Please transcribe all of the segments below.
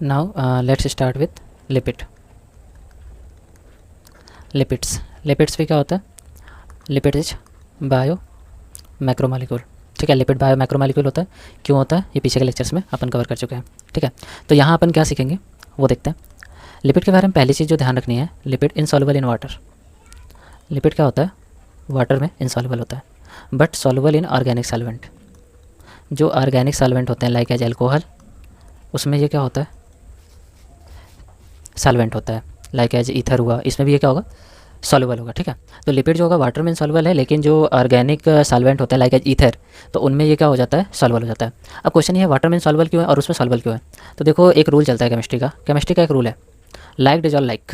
Now let's start with lipid. Lipids भी क्या होता है? Lipid is bio macromolecule. ठीक है, लिपिड बायो मैक्रोमोलिक्यूल होता है। क्यों होता है ये पीछे के लेक्चर्स में अपन कवर कर चुके हैं। ठीक है, तो यहाँ अपन क्या सीखेंगे वो देखते हैं। लिपिड के बारे में पहली चीज़ जो ध्यान रखनी है, lipid insoluble in water. Lipid क्या होता है? वाटर में इनसॉल्युबल होता है, but soluble in organic solvent. जो ऑर्गेनिक सॉल्वेंट होते हैं लाइक एज एल्कोहल, उसमें ये क्या होता है? सॉल्वेंट होता है। लाइक एज ईथर हुआ, इसमें भी ये क्या होगा? सॉल्युबल होगा। ठीक है, तो लिपिड जो होगा वाटर में इनसॉल्युबल है, लेकिन जो ऑर्गेनिक सॉल्वेंट होता है लाइक एज ईथर, तो उनमें ये क्या हो जाता है? सॉल्युबल हो जाता है। अब क्वेश्चन ये है वाटर में इनसॉल्युबल क्यों है और उसमें सॉल्युबल क्यों है? तो देखो एक रूल चलता है केमिस्ट्री का एक रूल है, लाइक डिजॉल्व लाइक।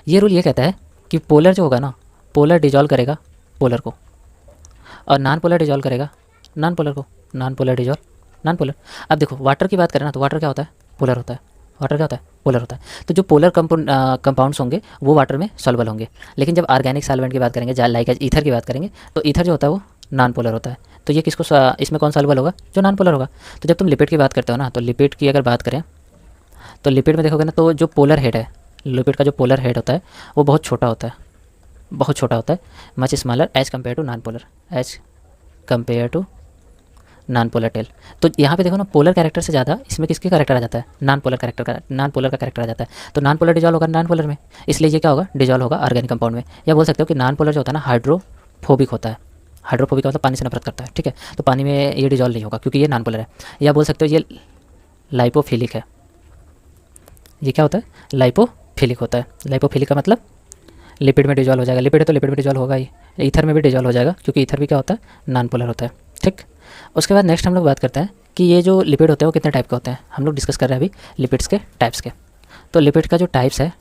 ये रूल ये कहता है कि पोलर जो होगा ना, पोलर डिजॉल्व करेगा पोलर को, और नॉन पोलर डिजॉल्व करेगा नॉन पोलर को। Non polar dissolve non polar. अब देखो वाटर की बात करें ना, तो वाटर क्या होता है? पोलर होता है। वाटर क्या होता है? पोलर होता है। तो जो पोलर कंपाउंड्स होंगे वो वाटर में सॉल्युबल होंगे, लेकिन जब ऑर्गेनिक सॉल्वेंट की बात करेंगे, लाइक एज ईथर की बात करेंगे, तो ईथर जो होता है वो नॉन पोलर होता है। तो ये किसको इसमें कौन सॉल्युबल होगा? जो नॉन पोलर होगा। तो जब तुम लिपिड की बात करते हो ना, तो लिपिड की अगर बात करें तो लिपिड में देखोगे ना, तो जो पोलर हेड है, लिपिड का जो पोलर हेड होता है वो बहुत छोटा होता है, बहुत छोटा होता है, much smaller as compare to non polar, as compare to non polar tail. तो यहाँ पे देखो ना, पोलर कैरेक्टर से ज़्यादा इसमें किसके कैरेक्टर आ जाता है? नॉन पोलर का कैरेक्टर आ जाता है। तो नॉन पोलर डिजॉल्व होगा नॉन पोलर में, इसलिए ये क्या होगा? डिजॉल्व होगा ऑर्गेनिक कंपाउंड में। या बोल सकते हो कि नॉन पोलर जो होता है ना, हाइड्रोफोबिक होता है। हाइड्रोफोबिक का मतलब पानी से नफरत करता है। ठीक है, तो पानी में ये डिजॉल्व नहीं होगा क्योंकि ये नॉन पोलर है। या बोल सकते हो ये लाइपोफिलिक है। ये क्या होता है? लाइपोफिलिक होता है। लाइपोफिलिक का मतलब लिपिड में डिजॉल्व हो जाएगा। लिपिड है तो लिपिड में डिजॉल्व होगा ही, ईथर में भी डिजॉल्व हो जाएगा क्योंकि ईथर भी क्या होता है? नॉन पोलर होता है। ठीक, उसके बाद नेक्स्ट हम लोग बात करते हैं कि ये जो लिपिड होते हैं वो कितने टाइप के होते हैं। हम लोग डिस्कस कर रहे हैं अभी लिपिड्स के टाइप्स के। तो लिपिड का जो टाइप्स है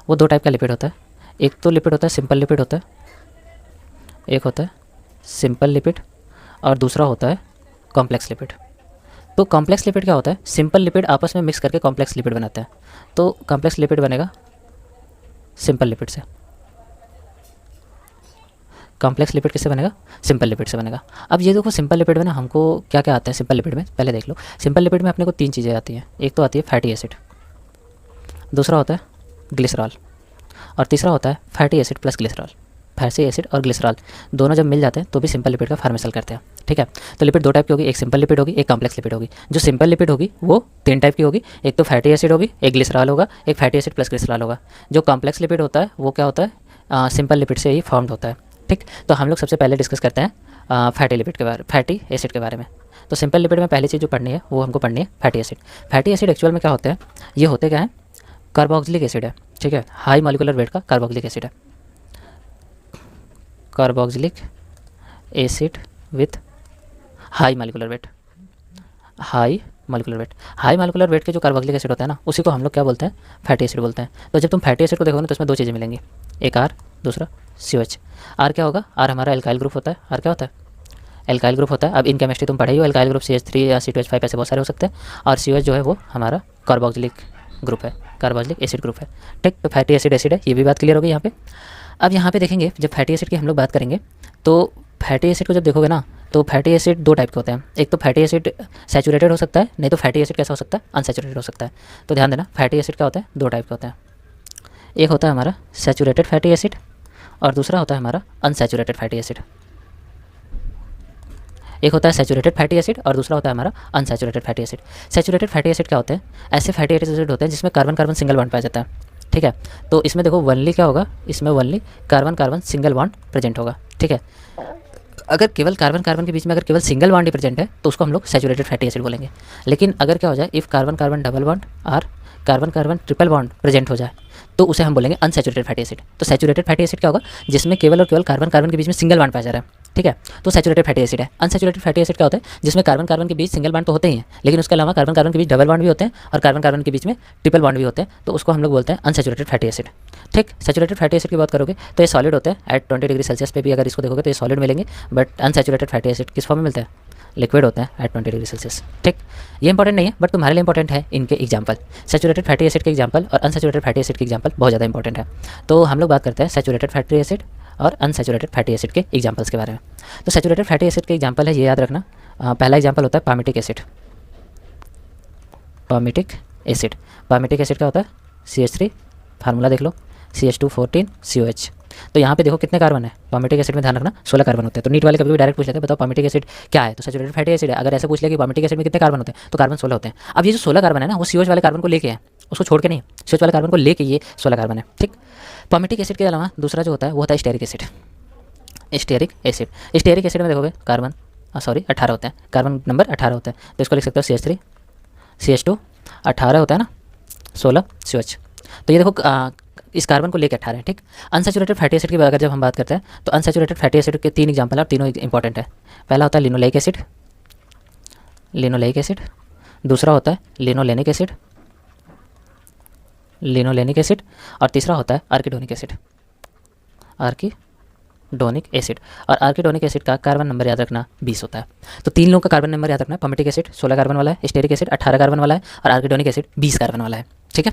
वो दो टाइप का लिपिड होता है। एक तो लिपिड होता है सिंपल लिपिड होता है, एक होता है सिंपल लिपिड, और दूसरा होता है कॉम्प्लेक्स लिपिड। तो कॉम्प्लेक्स लिपिड क्या होता है? सिंपल लिपिड आपस में मिक्स करके कॉम्प्लेक्स लिपिड बनाते हैं। तो कॉम्प्लेक्स लिपिड बनेगा सिंपल लिपिड से। कॉम्प्लेक्स लिपिड किससे बनेगा? सिंपल लिपिड से बनेगा। अब ये देखो सिंपल लिपिड में ना हमको क्या क्या आता है सिंपल लिपिड में, पहले देख लो। सिंपल लिपिड में अपने को तीन चीज़ें आती हैं। एक तो आती है फैटी एसिड, दूसरा होता है ग्लिसरॉल, और तीसरा होता है fatty acid plus glycerol. Fatty acid और ग्लिसरॉल दोनों जब मिल जाते हैं तो भी सिंपल लिपिड का फॉर्मेशन करते हैं। ठीक है, तो लिपिड दो टाइप की होगी, एक सिंपल लिपिड होगी, एक कॉम्प्लेक्स लिपिड होगी। जो सिंपल लिपिड होगी वो तीन टाइप की होगी, एक तो फैटी एसिड होगी, एक ग्लिसरॉल होगा, एक फैटी एसिड प्लस ग्लिसरॉल होगा। जो कॉम्प्लेक्स लिपिड होता है वो क्या होता है? सिंपल लिपिड से ही फॉर्म्ड होता है। ठीक, तो हम लोग सबसे पहले डिस्कस करते हैं फैटी एसिड के बारे में। तो सिंपल लिपिड में पहली चीज़ जो पढ़नी है वो हमको पढ़नी है fatty acid. Fatty acid actual में क्या होते हैं? ये होते क्या हैं? कार्बोक्सिलिक एसिड है। ठीक है, हाई मॉलिक्यूलर वेट का कार्बोक्सिलिक एसिड है। Carboxylic acid with high molecular weight. High molecular weight के जो कार्बोक्सिलिक एसिड होता है ना, उसी को हम लोग क्या बोलते हैं? फैटी एसिड बोलते हैं। तो जब तुम फैटी एसिड को देखोगे ना तो इसमें दो चीज़ें मिलेंगी, एक आर, दूसरा COH। आर क्या होगा? आर हमारा एल्काइल ग्रुप होता है। आर क्या होता है? एल्काइल ग्रुप होता है। अब इन केमिस्ट्री तुम पढ़े ही हो, एल्काइल ग्रुप CH3 या C2H5 ऐसे बहुत सारे हो सकते हैं। और COH जो है वो हमारा कार्बोक्सिलिक ग्रुप है, कार्बोक्सिलिक एसिड ग्रुप है। ठीक, तो फैटी एसिड है, ये भी बात क्लियर होगी यहाँ पे। अब यहाँ पे देखेंगे जब फैटी एसिड की हम लोग बात करेंगे, तो फैटी एसिड को जब देखोगे ना, तो फैटी एसिड दो टाइप के होते हैं। एक तो फैटी एसिड सैचुरेटेड हो सकता है, नहीं तो फैटी एसिड कैसा हो सकता है? अनसैचुरेटेड हो सकता है। तो ध्यान देना, फैटी एसिड क्या होता है? दो टाइप के होते हैं। एक होता है हमारा सैचुरेटेड फैटी एसिड और दूसरा होता है हमारा अनसैचुरेटेड फैटी एसिड। एक होता है सैचुरेटेड फैटी एसिड और दूसरा होता है हमारा unsaturated fatty acid. Saturated fatty acid क्या होते हैं? ऐसे फैटी एसिड होते हैं जिसमें कार्बन कार्बन सिंगल बॉन्ड पाया जाता है। ठीक है, तो इसमें देखो वनली क्या होगा? इसमें only carbon carbon single bond present होगा। ठीक है, अगर केवल कार्बन कार्बन के बीच में अगर केवल सिंगल बॉन्ड ही प्रेजेंट है तो उसको हम लोग सैचुरेटेड फैटी एसिड बोलेंगे। लेकिन अगर क्या हो जाए, if carbon carbon double bond और carbon carbon triple bond present हो जाए तो उसे हम बोलेंगे अनसैचुरेटेड फैटी एसिड। तो सैचुरेटेड फैटी एसिड क्या होगा? जिसमें केवल और केवल कार्बन कार्बन के बीच में सिंगल बॉन्ड पाया जा रहा है। ठीक है, तो सैचुरेटेड फैटी एसिड है। अनसैचुरेटेड फैटी एसिड क्या होता है? जिसमें कार्बन कार्बन के बीच सिंगल बॉन्ड तो होते ही हैं, लेकिन उसके अलावा कार्बन कार्बन के बीच डबल बॉन्ड भी होते हैं और कार्बन कार्बन के बीच में ट्रिपल बॉन्ड भी होते हैं, तो उसको हम लोग बोलते हैं अनसैचुरेटेड फैटी एसिड। ठीक, सैचुरेटेड फैटी एसिड की बात करोगे तो ये सॉलिड होते हैं एट 20 डिग्री सेल्सियस पे भी अगर इसको देखोगे तो ये सॉलिड मिलेंगे। बट अनसैचुरेटेड फैटी एसिड किस फॉर्म में मिलते हैं? लिक्विड होते हैं एट 20 डिग्री सेल्सियस। ठीक, ये इंपॉर्टेंट नहीं है बट तुम्हारे लिए इंपॉर्टेंट है इनके एग्जाम्पल। सैचुरेटेड फैटी एसिड के एग्जाम्पल और अनसैचुरेटेड फैटी एसिड के एग्जाम्पल बहुत ज़्यादा इंपॉर्टेंट है। तो हम लोग बात करते हैं सैचुरेटेड फैटी एसिड और अनसैचुरेटेड फैटी एसिड के एग्जाम्पल्स के बारे में। तो सैचुरेटेड फैटी एसिड के एग्जाम्पल है, ये याद रखना। पहला एग्जाम्पल होता है palmitic acid. Palmitic acid. Palmitic acid क्या होता है? CH3, फार्मूला देख लो, CH2 14 COH। तो यहाँ पे देखो कितने कार्बन है, पामिटिक एसिड में ध्यान रखना 16 कार्बन होते हैं। तो नीट वाले कभी भी डायरेक्ट पूछ लेते हैं बताओ पामिटिक एसिड क्या है, तो सैचुरेटेड फैटी एसिड है। अगर ऐसे पूछ ले कि पामिटिक एसिड में कितने कार्बन होते हैं, तो कार्बन 16 होते हैं। अब ये जो 16 कार्बन है ना, वो COH वाले कार्बन को लेके है, उसको छोड़ के नहीं, COH वाले कार्बन को लेके ये 16 कार्बन है, ठीक। पामिटिक एसिड के अलावा दूसरा जो होता है वो होता है stearic acid. Stearic acid, stearic acid में देखोगे कार्बन 18 होते हैं, कार्बन नंबर 18 होते हैं। तो इसको लिख सकते हो CH3 CH2, 18 होता है ना, 16 COH। तो ये देखो इस कार्बन को लेकर 18 है, ठीक। अनसैचुरेटेड फैटी एसिड की अगर जब हम बात करते हैं तो अनसैचुरेटेड फैटी एसिड के 3 एग्जाम्पल है और तीनों इंपॉर्टेंट है। पहला होता है लिनोलेइक एसिड, लिनोलेइक एसिड। दूसरा होता है लिनोलेनिक एसिड, लिनोलेनिक एसिड। और तीसरा होता है आर्किडोनिक एसिड, आर्किडोनिक एसिड। और आर्किडोनिक एसिड का कार्बन नंबर याद रखना 20 होता है। तो 3 लोगों का कार्बन नंबर याद रखना है, पामिटिक एसिड 16 कार्बन वाला है, स्टेरिक एसिड 18 कार्बन वाला है और आर्किडोनिक एसिड 20 कार्बन वाला है, ठीक है।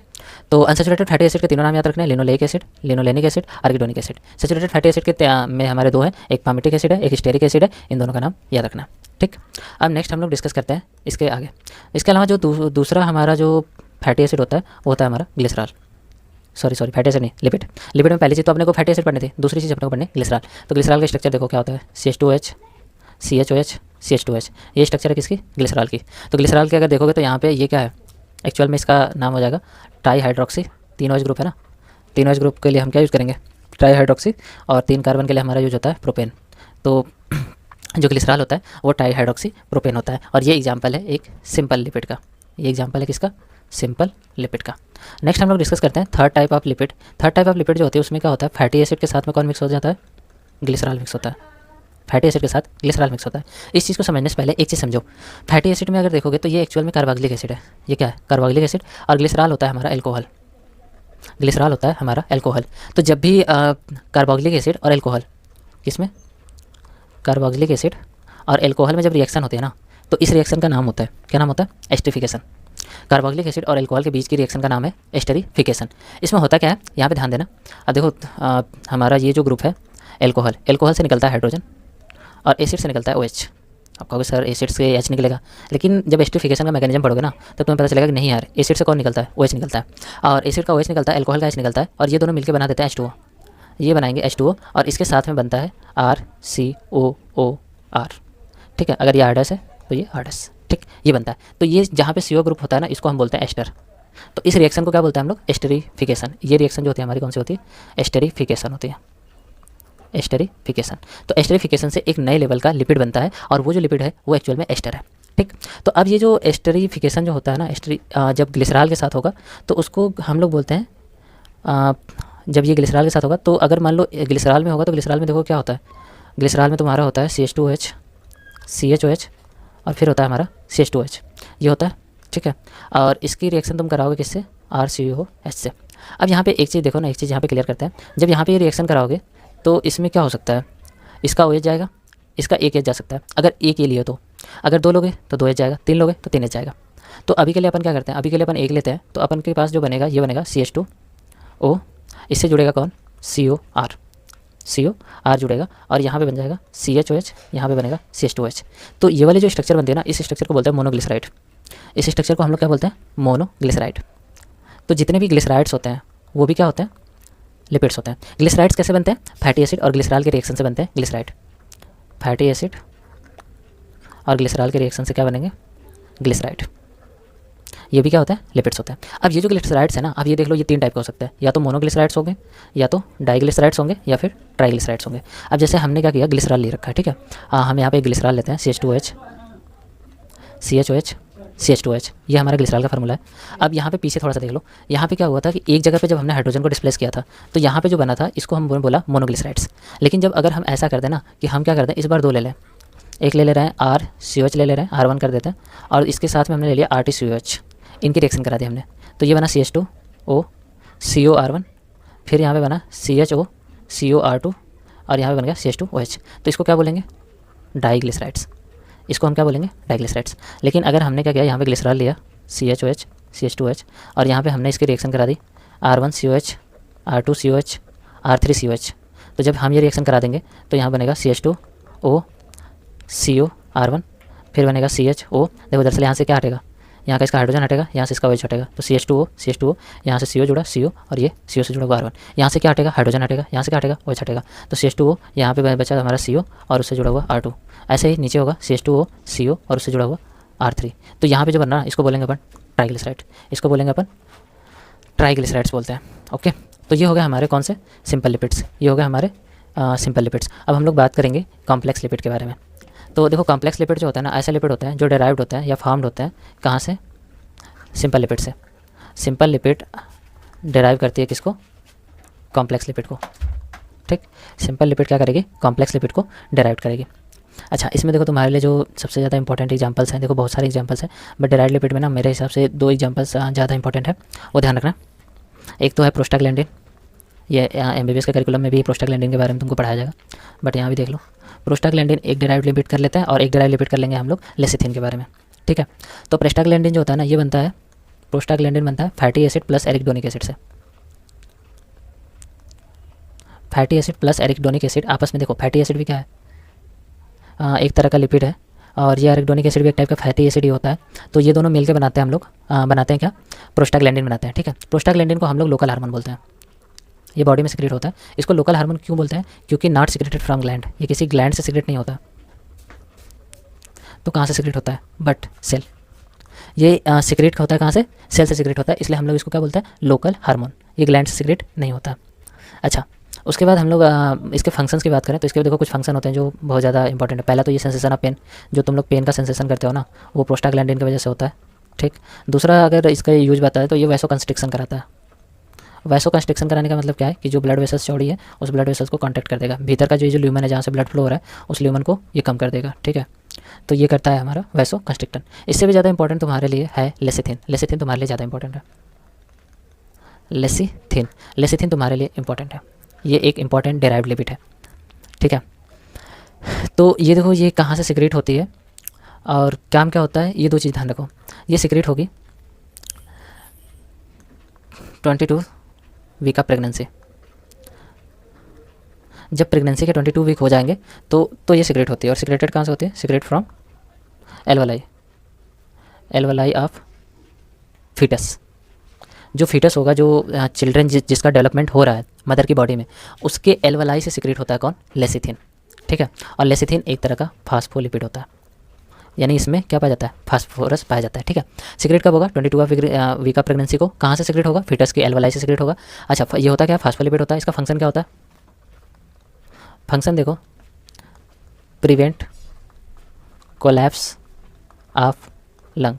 तो अनसैचुरेटेड फैटी एसिड के तीनों नाम याद रखना है, linoleic acid, linolenic acid, arachidonic acid. Saturated fatty acid के में हमारे 2 हैं, एक पामिटिक एसिड है, एक स्टेरिक एसिड है, इन दोनों का नाम याद रखना, ठीक। अब नेक्स्ट हम लोग डिस्कस करते हैं इसके आगे। इसके अलावा जो दूसरा हमारा जो फैटी एसिड होता है वो होता है हमारा ग्लिसरॉल। सॉरी फैटी एसिड नहीं, लिपिड। लिपिड में पहली चीज़ तो अपने को फैटी एसिड पढ़नी थी, दूसरी चीज़ अपने को पढ़नी ग्लिसरॉल। तो ग्लिसरॉल का स्ट्रक्चर देखो क्या होता है, CH2H CHOH CH2H, ये स्ट्रक्चर है किसकी? ग्लिसरॉल की। तो ग्लिसरॉल के अगर देखोगे तो यहाँ पे ये क्या है, एक्चुअल में इसका नाम हो जाएगा ट्राई हाइड्रोक्सी। 3 OH ग्रुप है ना, 3 OH ग्रुप के लिए हम क्या यूज़ करेंगे? Try hydroxy. और 3 कार्बन के लिए हमारा यूज होता है प्रोपेन। तो जो ग्लिसरॉल होता है वो ट्राई हाइड्रोक्सी प्रोपेन होता है। और ये एग्जाम्पल है एक सिंपल लिपिड का, ये एग्जाम्पल है किसका? सिंपल लिपिड का। नेक्स्ट हम लोग डिस्कस करते हैं third type of lipid. Third type of lipid जो होती है उसमें क्या होता है, फैटी एसिड के साथ में कौन मिक्स हो जाता है? ग्लिसरॉल मिक्स होता है। फैटी एसिड के साथ ग्लिसरॉल मिक्स होता है। इस चीज़ को समझने से पहले एक चीज़ समझो, फैटी एसिड में अगर देखोगे तो ये एक्चुअल में कार्बोक्सिलिक एसिड है। ये क्या है? Carboxylic acid. और ग्लिसरॉल होता है हमारा एल्कोहल, ग्लिसरॉल होता है हमारा एल्कोहल। तो जब भी कार्बोक्सिलिक एसिड और एल्कोहल, किसमें? कार्बोक्सिलिक एसिड और एल्कोहल में जब रिएक्शन होती है ना, तो इस रिएक्शन का नाम होता है, क्या नाम होता है? एस्टरीफिकेशन। कार्बोक्सिलिक एसिड और एल्कोहल के बीच की रिएक्शन का नाम है एस्टरीफिकेशन। इसमें होता क्या है, यहाँ पे ध्यान देना। अब देखो हमारा ये जो ग्रुप है एल्कोहल, एल्कोहल से निकलता है हाइड्रोजन और एसिड से निकलता है OH। आप कहोगे सर एसिड से H निकलेगा, लेकिन जब एस्टरीफिकेशन का मैकेनिज्म पढ़ोगे ना तब तुम्हें पता चलेगा कि नहीं यार, एसिड से कौन निकलता है? OH निकलता है। और एसिड का OH निकलता है, एल्कोहल का H निकलता है, और ये दोनों मिलकर बना देते हैं H2O। ये बनाएंगे H2O और इसके साथ में बनता है RCOOR, ठीक है। अगर ये R' है तो ये R', ठीक, ये बनता है। तो ये जहाँ पे CO ग्रुप होता है ना, इसको हम बोलते हैं एस्टर। तो इस रिएक्शन को क्या बोलते हैं हम लोग? एस्टरीफिकेशन। ये रिएक्शन जो होती है हमारी कौन सी होती है? एस्टरीफिकेशन होती है, एस्टरीफिकेशन। तो एस्टरीफिकेशन से एक नए लेवल का लिपिड बनता है और वो जो लिपिड है वो एक्चुअल में एस्टर है, ठीक। तो अब ये जो एस्टरीफिकेशन जो होता है ना, जब ग्लिसरॉल के साथ होगा तो उसको हम लोग बोलते हैं, जब ये ग्लिसरॉल के साथ होगा तो अगर मान लो ग्लिसरॉल में होगा तो ग्लिसरॉल में देखो क्या होता है, ग्लिसरॉल में तुम्हारा होता है CH2H CHOH और फिर होता है हमारा CH2H, ये होता है, ठीक है। और इसकी रिएक्शन तुम कराओगे किससे? RCOH से। अब यहाँ पे एक चीज़ देखो ना, एक चीज़ यहाँ पे क्लियर करते हैं। जब यहाँ पे ये रिएक्शन कराओगे तो इसमें क्या हो सकता है, इसका OH जाएगा, इसका एक H जा सकता है। अगर एक ये लिए तो, अगर 2 लोगे तो 2 H जाएगा, 3 लोगे तो 3 H जाएगा। तो अभी के लिए अपन क्या करते हैं, अभी के लिए अपन एक लेते हैं। तो अपन के पास जो बनेगा ये बनेगा CH2O, इससे जुड़ेगा कौन? COR जुड़ेगा और यहाँ पे बन जाएगा CHOH, यहाँ पे बनेगा CH2H। तो ये वाली जो स्ट्रक्चर बनती है ना, इस स्ट्रक्चर को बोलते हैं मोनोग्लिसराइड। इस स्ट्रक्चर को हम लोग क्या बोलते हैं? मोनोग्लिसराइड। तो जितने भी ग्लिसराइड्स होते हैं वो भी क्या होते हैं? लिपिड्स होते हैं। ग्लिसराइड्स कैसे बनते हैं? फैटी एसिड और ग्लिसरॉल के रिएक्शन से बनते हैं ग्लिसराइड। फैटी एसिड और ग्लिसरॉल के रिएक्शन से क्या बनेंगे? ग्लिसराइड। ये भी क्या होता है? लिपिड्स होते हैं। अब ये जो ग्लिसराइड्स है ना, अब ये देख लो, ये 3 टाइप के हो सकते हैं, या तो मोनोग्लिसराइड्स होंगे, या तो डाइग्लिसराइड्स होंगे, या फिर ट्राइग्लिसराइड्स होंगे। अब जैसे हमने क्या किया, ग्लिसरॉल ले रखा है, ठीक है। हम यहाँ पे ग्लिसरॉल लेते हैं, CH2H CHOH CH2H, ये हमारा ग्लिसरॉल का फार्मूला है। अब यहाँ पे पीछे थोड़ा सा देख लो, यहाँ पे क्या हुआ था कि एक जगह पे जब हमने हाइड्रोजन को डिस्प्लेस किया था तो यहाँ पे जो बना था इसको हम बोला मोनोग्लिसराइड्स। लेकिन जब अगर हम ऐसा कर दें ना कि हम क्या करते हैं, इस बार 2 ले लें, एक ले रहे हैं RCOH ले ले रहे हैं, R1 कर देते हैं, और इसके साथ में हमने ले लिया RTCOH, इनकी रिएक्शन करा दी हमने। तो ये बना CH2O COR1, फिर यहाँ पे बना CHO COR2 और यहाँ पे बन गया CH2OH। तो इसको क्या बोलेंगे? डाइग्लिसराइड्स। इसको हम क्या बोलेंगे? डाइग्लिसराइड्स। लेकिन अगर हमने क्या किया, यहाँ पे ग्लिसरॉल लिया CHOH CH2H और यहाँ पे हमने इसकी रिएक्शन करा दी R1COH R2COH R3COH। तो जब हम ये रिएक्शन करा देंगे तो यहाँ बनेगा CH2O COR1, फिर बनेगा CHO। देखो दरअसल यहाँ से क्या हटेगा, यहाँ का इसका हाइड्रोजन हटेगा, यहाँ से इसका OH हटेगा, तो CH2O, यहाँ से CO जुड़ा CO और ये CO से जुड़ा R1। यहाँ से क्या हटेगा, हाइड्रोजन हटेगा, यहाँ से क्या हटेगा, OH हटेगा, तो CH2O यहाँ पे बचा हमारा CO और उससे जुड़ा हुआ R2। ऐसे ही नीचे होगा CH2O CO और उससे जुड़ा हुआ R3। तो यहाँ पे जो बनना इसको बोलेंगे अपन ट्राइग्लिसराइड, इसको बोलेंगे अपन ट्राइग्लिसराइड्स बोलते हैं। ओके, तो ये हो गया हमारे कौन से सिंपल लिपिड्स, ये हो गया हमारे सिंपल लिपिड्स। अब हम लोग बात करेंगे कॉम्प्लेक्स लिपिड के बारे में। तो देखो कॉम्प्लेक्स लिपिड जो होता है ना, ऐसे लिपिड होते हैं जो डेराइव्ड होते हैं या फॉर्म्ड होते हैं कहाँ से, सिंपल लिपिड से। सिंपल लिपिड डेराइव करती है किसको, कॉम्प्लेक्स लिपिड को। ठीक, सिंपल लिपिड क्या करेगी, कॉम्प्लेक्स लिपिड को डेराइव करेगी। अच्छा, इसमें देखो तुम्हारे लिए जो सबसे ज़्यादा इंपॉर्टेंट एग्जांपल्स हैं, देखो बहुत सारे एग्जांपल्स हैं, बट डेराइव्ड लिपिड में ना मेरे हिसाब से 2 एग्जांपल्स ज़्यादा इंपॉर्टेंट है, वो ध्यान रखना। एक तो है प्रोस्टाग्लैंडिन, ये MBBS के करिकुलम में भी प्रोस्टाग्लैंडिन के बारे में तुमको पढ़ाया जाएगा, बट यहाँ भी देख लो। प्रोस्टाग्लैंडिन एक डेराइव्ड लिपिड कर लेते हैं और एक डेराइव्ड लिपिड कर लेंगे हम लोग लेसिथिन के बारे में। ठीक है, तो प्रोस्टाग्लैंडिन जो होता है ना, ये बनता है, प्रोस्टाग्लैंडिन बनता है फैटी एसिड प्लस एरिकडोनिक एसिड से। फैटी एसिड प्लस एरिकडोनिक एसिड आपस में, देखो फैटी एसिड भी क्या है, एक तरह का लिपिड है, और ये एरिकडोनिक एसिड भी एक टाइप का फैटी एसिड ही होता है। तो ये दोनों मिलकर बनाते हैं हम लोग, बनाते हैं क्या, प्रोस्टाग्लैंडिन बनाते हैं। ठीक है, प्रोस्टाग्लैंडिन को हम लोग लोकल हार्मोन बोलते हैं, ये बॉडी में सिक्रेट होता है। इसको लोकल हार्मोन क्यों बोलते हैं, क्योंकि नॉट सिक्रेटेड फ्रॉम ग्लैंड, ये किसी ग्लैंड से सिक्रेट नहीं होता। तो कहाँ से सिक्रेट होता है, बट सेल। ये सिक्रेट होता है कहाँ से, सेल से सिक्रेट होता है, इसलिए हम लोग इसको क्या बोलते हैं, लोकल हार्मोन। ये ग्लैंड से सिक्रेट नहीं होता। अच्छा, उसके बाद हम लोग इसके फंक्शंस की बात करें तो इसके देखो कुछ फंक्शन होते हैं जो बहुत ज़्यादा इंपॉर्टेंट है। पहला तो ये सेंसेशन ऑफ पेन, जो तुम लोग पेन का सेंसेशन करते हो ना, वो प्रोस्टाग्लैंडिन की वजह से होता है। ठीक, दूसरा अगर इसका यूज बताए तो ये वैसोकंस्ट्रिक्शन कराता है। वैसोकंस्ट्रिक्शन कराने का मतलब क्या है कि जो ब्लड वेसल्स चौड़ी है उस ब्लड वेसल्स को कॉन्टैक्ट कर देगा, भीतर का जो ल्यूमन है जहाँ से ब्लड फ्लो हो रहा है उस ल्यूमन को ये कम कर देगा। ठीक है, तो ये करता है हमारा वैसोकंस्ट्रिक्टन। इससे भी ज़्यादा इंपॉर्टेंट तुम्हारे लिए है लेसिथिन। लेसिथिन तुम्हारे लिए ज़्यादा इंपॉर्टेंट है, लेसिथिन। लेसिथिन तुम्हारे लिए इंपॉर्टेंट है, ये एक इंपॉर्टेंट डेराइव्ड लिपिड है। ठीक है, तो ये देखो ये कहाँ से सिक्रेट होती है और काम क्या होता है, ये 2 चीज़ ध्यान रखो। ये सिक्रेट होगी 22 वीक का प्रेगनेंसी, जब प्रेगनेंसी के 22 वीक हो जाएंगे तो ये सिक्रेट होती है। और सिक्रेटेड कहाँ से होती है, secrete from alveoli of foetus. जो फीटस होगा, जो चिल्ड्रन जिसका डेवलपमेंट हो रहा है मदर की बॉडी में, उसके एल्वलाई से सिक्रेट होता है कौन, लेसिथिन। ठीक है, और लेसिथिन एक तरह का फास्फोलिपिड होता है, यानी इसमें क्या पाया जाता है, फास्फोरस पाया जाता है। ठीक है, सिक्रेट कब होगा, 22 वीक ऑफ प्रेगनेंसी को। कहाँ से सिक्रेट होगा, फीटस के एल्वलाई से सिक्रेट होगा। अच्छा, ये होता क्या, फास्फोलिपिड होता है। इसका फंक्शन क्या होता है, फंक्शन देखो, प्रिवेंट कोलैप्स ऑफ लंग।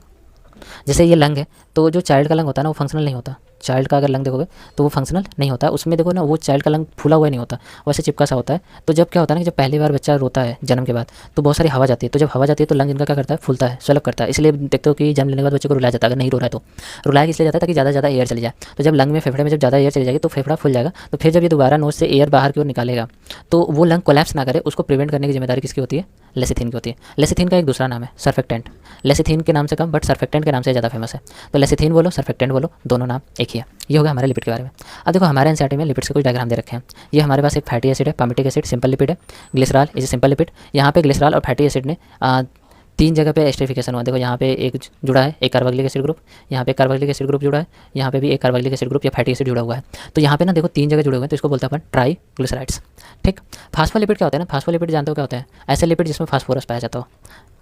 जैसे ये लंग है, तो जो चाइल्ड का लंग होता है ना वो फंक्शनल नहीं होता। चाइल्ड का अगर लंग देखोगे तो वो फंक्शनल नहीं होता, उसमें देखो ना वो चाइल्ड का लंग फूला हुआ नहीं होता, वैसे चिपका सा होता है। तो जब क्या होता है ना कि जब पहली बार बच्चा रोता है जन्म के बाद, तो बहुत सारी हवा जाती है, तो जब हवा जाती है तो लंग इनका क्या करता है, फूलता है, स्वेलअप करता है। इसलिए देखते हो कि जन्म लेने के बाद बच्चे को रुलाया जाता है, अगर नहीं रो रहा है तो रुलाया इसलिए जाता है ताकि ज़्यादा एयर चली जाए। तो जब लंग में, फेफड़े में जब ज़्यादा एयर चली जाएगी तो फेफड़ा फूल जाएगा, तो फिर जब ये दोबारा नोज से एयर बाहर की ओर निकालेगा तो वो लंग कोलैप्स ना करे, उसको प्रिवेंट करने की जिम्मेदारी किसकी होती है, लेसिथिन की होती है। लेसिथिन का एक दूसरा नाम है सर्फेक्टेंट, लेसिथिन के नाम से कम बट सर्फेक्टेंट के नाम से ज़्यादा फेमस है। तो लेसिथिन बोलो, सर्फेक्टेंट बोलो, दोनों नाम एक ही है। ये होगा हमारे लिपिड के बारे में। अब देखो हमारे एनसीईआरटी में लिपिड्स के कुछ डायग्राम दे रखे हैं। ये हमारे पास एक फैटी एसिड है, पामिटिक एसिड सिंपल लिपिड है, ग्लिसरॉल इज सिंपल लिपिड। यहाँ पे ग्लिसरॉल और फैटी एसिड ने 3 जगह पे एस्टरिफिकेशन हुआ। देखो यहाँ पे एक जुड़ा है, एक कार्बोक्सिलिक एसिड ग्रुप, यहाँ पे कार्बोक्सिलिक एसिड ग्रुप जुड़ा है, यहाँ पे भी एक कार्बोक्सिलिक एसिड ग्रुप या फैटी एसिड जुड़ा हुआ है। तो यहाँ पे ना देखो 3 जगह जुड़े हुए हैं, तो इसको बोलते हैं अपन ट्राइग्लिसराइड्स। ठीक, फास्फोलिपिड क्या होता है ना, फास्फोलिपिड जानते हो क्या होता है, ऐसे लिपिड जिसमें फास्फोरस पाया जाता हो।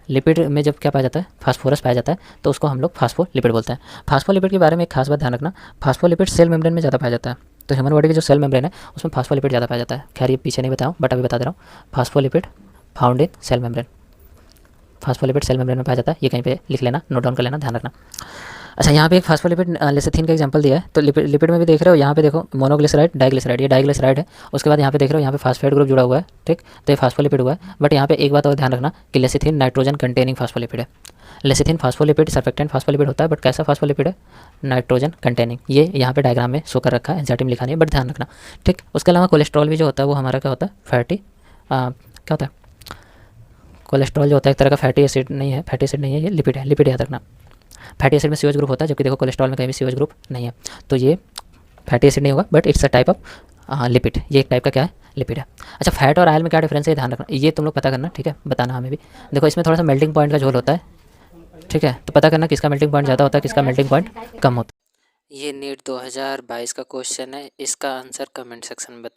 लिपिड में जब क्या पाया जाता है, फास्फोरस पाया जाता है, तो उसको हम लोग फास्फोलिपिड बोलते हैं। फास्फोलिपिड के बारे में एक खास बात ध्यान रखना, फास्फोलिपिड सेल मेम्ब्रेन में ज़्यादा पाया जाता है। तो ह्यूमन बॉडी की जो सेल मेम्ब्रेन है उसमें फास्फोलिपिड ज़्यादा पाया जाता है। खैर ये पीछे नहीं बताऊँ बट अभी बता दे रहा हूँ, phospholipid found in cell membrane, phospholipid cell membrane में पाया जाता है। ये कहीं पे लिख लेना, नोट डाउन कर लेना, ध्यान रखना। अच्छा, यहाँ पे एक फास्फोलिपिड लेसिथिन का एग्जांपल दिया है, तो लिपिड में भी देख रहे हो, यहाँ पे देखो मोनोग्लिसराइड, डाइग्लिसराइड, ये डाइग्लिसराइड है। उसके बाद यहाँ पे देख रहे हो यहाँ पे फास्फेट ग्रुप जुड़ा हुआ है। ठीक, तो ये फास्फोलिपिड हुआ है। बट यहाँ पे एक बात और ध्यान रखना कि लेसिथिन नाइट्रोजन कंटेनिंग फास्फोलिपिड है। लेसिथिन फास्फोलिपिड सर्फेक्टेंट फास्फोलिपिड होता है, बट कैसा फास्फोलिपिड है, नाइट्रोजन कंटेनिंग। ये यहाँ पे डायग्राम में शो कर रखा है, एनसीईआरटी में लिखा नहीं है बट ध्यान रखना। ठीक, उसके अलावा कोलेस्ट्रॉल भी जो होता है वो हमारा क्या होता है, फैटी क्या होता है, कोलेस्ट्रॉल जो होता है एक तरह का फैटी एसिड नहीं है, फैटी एसिड नहीं है, ये लिपिड है, लिपिड याद रखना। फैटी एसिड में सीओएच ग्रुप होता है, जबकि देखो कोलेस्ट्रॉल में कहीं भी सीओएच ग्रुप नहीं है, तो ये फैटी एसिड नहीं होगा but it's a type of lipid. ये एक टाइप का क्या है, लिपिड है। अच्छा, फैट और ऑयल में क्या डिफरेंस है ध्यान रखना, ये तुम लोग पता करना। ठीक है, बताना हमें भी। देखो इसमें थोड़ा सा मेल्टिंग पॉइंट का झोल होता है, ठीक है, तो पता करना किसका मेल्टिंग पॉइंट ज़्यादा होता है, किसका मेल्टिंग पॉइंट कम होता है। ये नीट 2022 का क्वेश्चन है, इसका आंसर कमेंट सेक्शन में